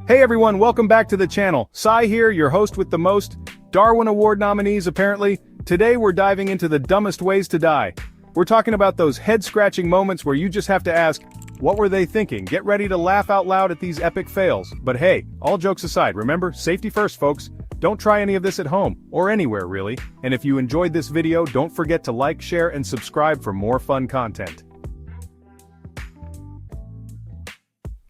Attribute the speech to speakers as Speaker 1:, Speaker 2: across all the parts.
Speaker 1: Hey everyone, welcome back to the channel. Sai here, your host with the most Darwin Award nominees apparently. Today we're diving into the dumbest ways to die. We're talking about those head-scratching moments where you just have to ask, what were they thinking? Get ready to laugh out loud at these epic fails. But hey, all jokes aside, remember, safety first folks. Don't try any of this at home, or anywhere really. And if you enjoyed this video, don't forget to like, share, and subscribe for more fun content.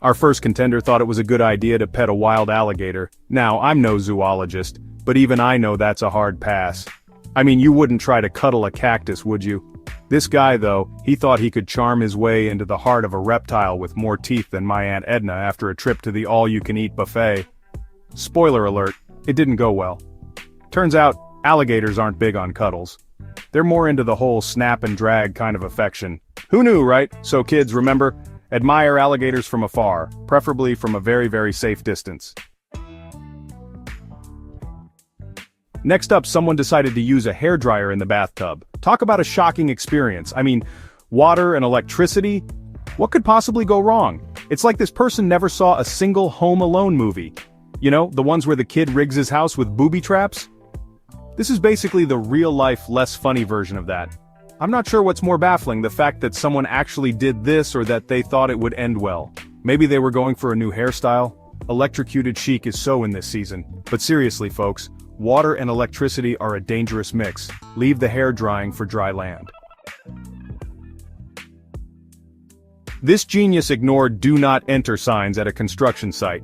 Speaker 1: Our first contender thought it was a good idea to pet a wild alligator. Now, I'm no zoologist, but even I know that's a hard pass. I mean, you wouldn't try to cuddle a cactus, would you? This guy, though, he thought he could charm his way into the heart of a reptile with more teeth than my Aunt Edna after a trip to the all-you-can-eat buffet. Spoiler alert, it didn't go well. Turns out, alligators aren't big on cuddles. They're more into the whole snap and drag kind of affection. Who knew, right? So kids, remember, admire alligators from afar, preferably from a very, very safe distance. Next up, someone decided to use a hairdryer in the bathtub. Talk about a shocking experience. I mean, water and electricity? What could possibly go wrong? It's like this person never saw a single Home Alone movie. You know, the ones where the kid rigs his house with booby traps? This is basically the real-life, less funny version of that. I'm not sure what's more baffling, the fact that someone actually did this or that they thought it would end well. Maybe they were going for a new hairstyle? Electrocuted chic is so in this season. But seriously folks, water and electricity are a dangerous mix. Leave the hair drying for dry land. This genius ignored "do not enter" signs at a construction site.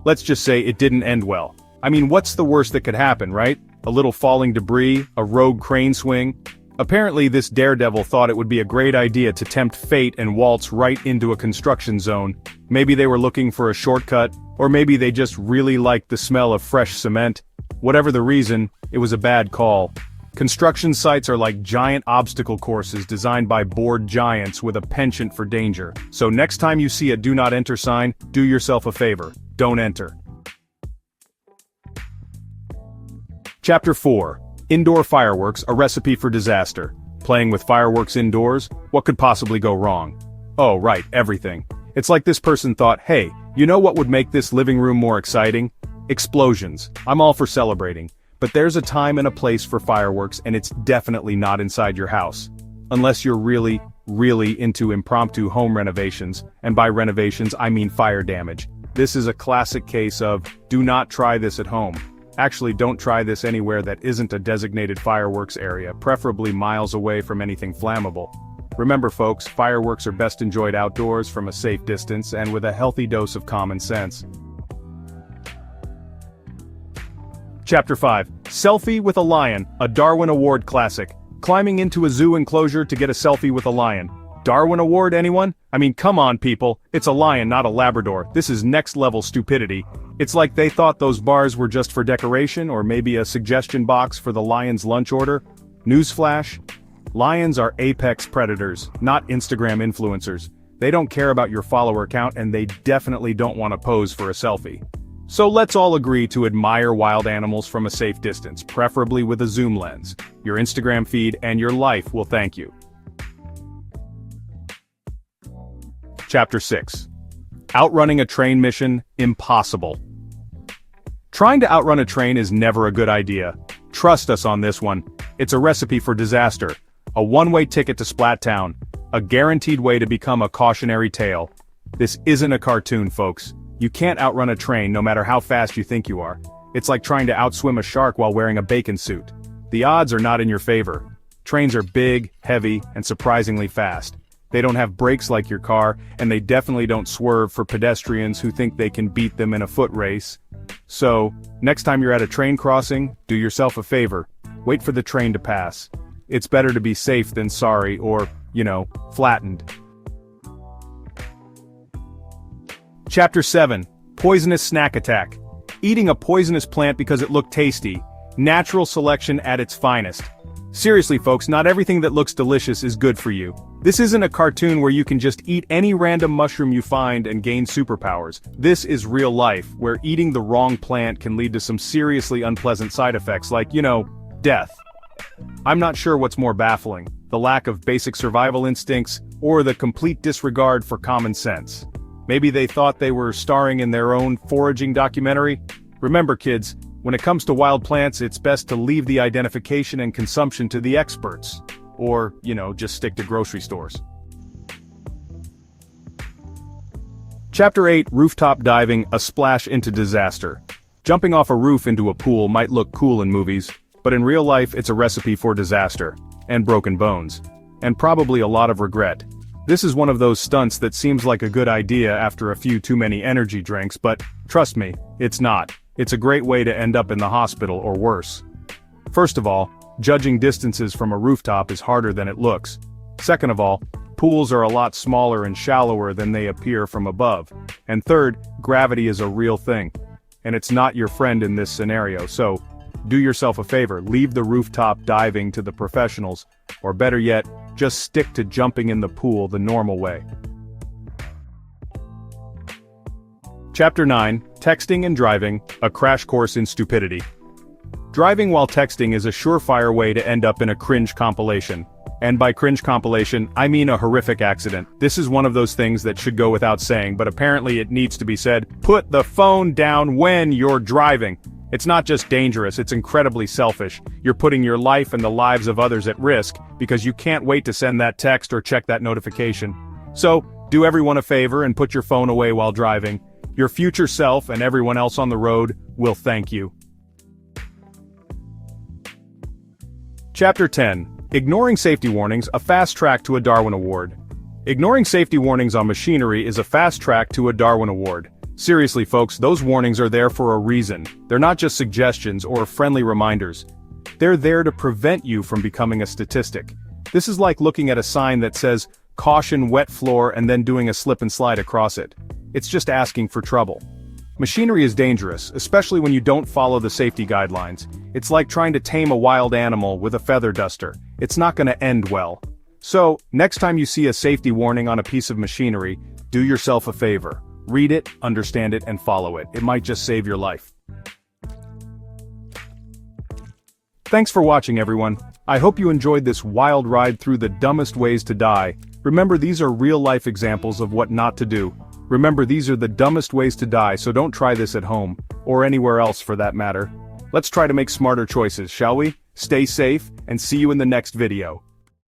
Speaker 1: Let's just say it didn't end well. I mean, what's the worst that could happen, right? A little falling debris, a rogue crane swing. Apparently this daredevil thought it would be a great idea to tempt fate and waltz right into a construction zone. Maybe they were looking for a shortcut, or maybe they just really liked the smell of fresh cement. Whatever the reason, it was a bad call. Construction sites are like giant obstacle courses designed by bored giants with a penchant for danger. So next time you see a "do not enter" sign, do yourself a favor. Don't enter. Chapter 4. Indoor fireworks, a recipe for disaster. Playing with fireworks indoors? What could possibly go wrong? Oh right, everything. It's like this person thought, hey, you know what would make this living room more exciting? Explosions. I'm all for celebrating. But there's a time and a place for fireworks, and it's definitely not inside your house. Unless you're really, really into impromptu home renovations, and by renovations I mean fire damage. This is a classic case of, do not try this at home. Actually, don't try this anywhere that isn't a designated fireworks area, preferably miles away from anything flammable. Remember folks, fireworks are best enjoyed outdoors from a safe distance and with a healthy dose of common sense. Chapter 5. Selfie with a lion, a Darwin Award classic. Climbing into a zoo enclosure to get a selfie with a lion. Darwin Award, anyone? I mean, come on people, it's a lion, not a Labrador. This is next level stupidity. It's like they thought those bars were just for decoration, or maybe a suggestion box for the lion's lunch order. Newsflash: lions are apex predators, not Instagram influencers. They don't care about your follower count, and they definitely don't want to pose for a selfie. So let's all agree to admire wild animals from a safe distance, preferably with a zoom lens. Your Instagram feed and your life will thank you. Chapter 6. Outrunning a train mission, impossible. Trying to outrun a train is never a good idea. Trust us on this one. It's a recipe for disaster. A one-way ticket to Splat Town. A guaranteed way to become a cautionary tale. This isn't a cartoon, folks. You can't outrun a train no matter how fast you think you are. It's like trying to outswim a shark while wearing a bacon suit. The odds are not in your favor. Trains are big, heavy, and surprisingly fast. They don't have brakes like your car, and they definitely don't swerve for pedestrians who think they can beat them in a foot race. So, next time you're at a train crossing, do yourself a favor. Wait for the train to pass. It's better to be safe than sorry or, you know, flattened. Chapter 7. Poisonous snack attack. Eating a poisonous plant because it looked tasty. Natural selection at its finest. Seriously folks, not everything that looks delicious is good for you. This isn't a cartoon where you can just eat any random mushroom you find and gain superpowers. This is real life, where eating the wrong plant can lead to some seriously unpleasant side effects like, you know, death. I'm not sure what's more baffling, the lack of basic survival instincts, or the complete disregard for common sense. Maybe they thought they were starring in their own foraging documentary? Remember kids, when it comes to wild plants it's best to leave the identification and consumption to the experts. Or, just stick to grocery stores. Chapter 8, Rooftop Diving, a Splash into Disaster. Jumping off a roof into a pool might look cool in movies, but in real life it's a recipe for disaster, and broken bones, and probably a lot of regret. This is one of those stunts that seems like a good idea after a few too many energy drinks, but, trust me, it's not. It's a great way to end up in the hospital or worse. First of all, judging distances from a rooftop is harder than it looks. Second of all, pools are a lot smaller and shallower than they appear from above. And third, gravity is a real thing. And it's not your friend in this scenario, so do yourself a favor, leave the rooftop diving to the professionals, or better yet, just stick to jumping in the pool the normal way. Chapter 9, Texting and Driving, a Crash Course in Stupidity. Driving while texting is a surefire way to end up in a cringe compilation. And by cringe compilation, I mean a horrific accident. This is one of those things that should go without saying, but apparently it needs to be said. Put the phone down when you're driving. It's not just dangerous, it's incredibly selfish. You're putting your life and the lives of others at risk, because you can't wait to send that text or check that notification. So, do everyone a favor and put your phone away while driving. Your future self and everyone else on the road will thank you. Chapter 10. Ignoring safety warnings, a fast track to a Darwin Award. Ignoring safety warnings on machinery is a fast track to a Darwin Award. Seriously folks, those warnings are there for a reason. They're not just suggestions or friendly reminders. They're there to prevent you from becoming a statistic. This is like looking at a sign that says, "Caution wet floor," and then doing a slip and slide across it. It's just asking for trouble. Machinery is dangerous, especially when you don't follow the safety guidelines. It's like trying to tame a wild animal with a feather duster. It's not gonna end well. So, next time you see a safety warning on a piece of machinery, do yourself a favor. Read it, understand it, and follow it. It might just save your life. Thanks for watching everyone. I hope you enjoyed this wild ride through the dumbest ways to die. Remember, these are real-life examples of what not to do. Remember, these are the dumbest ways to die, so don't try this at home, or anywhere else for that matter. Let's try to make smarter choices, shall we? Stay safe, and see you in the next video.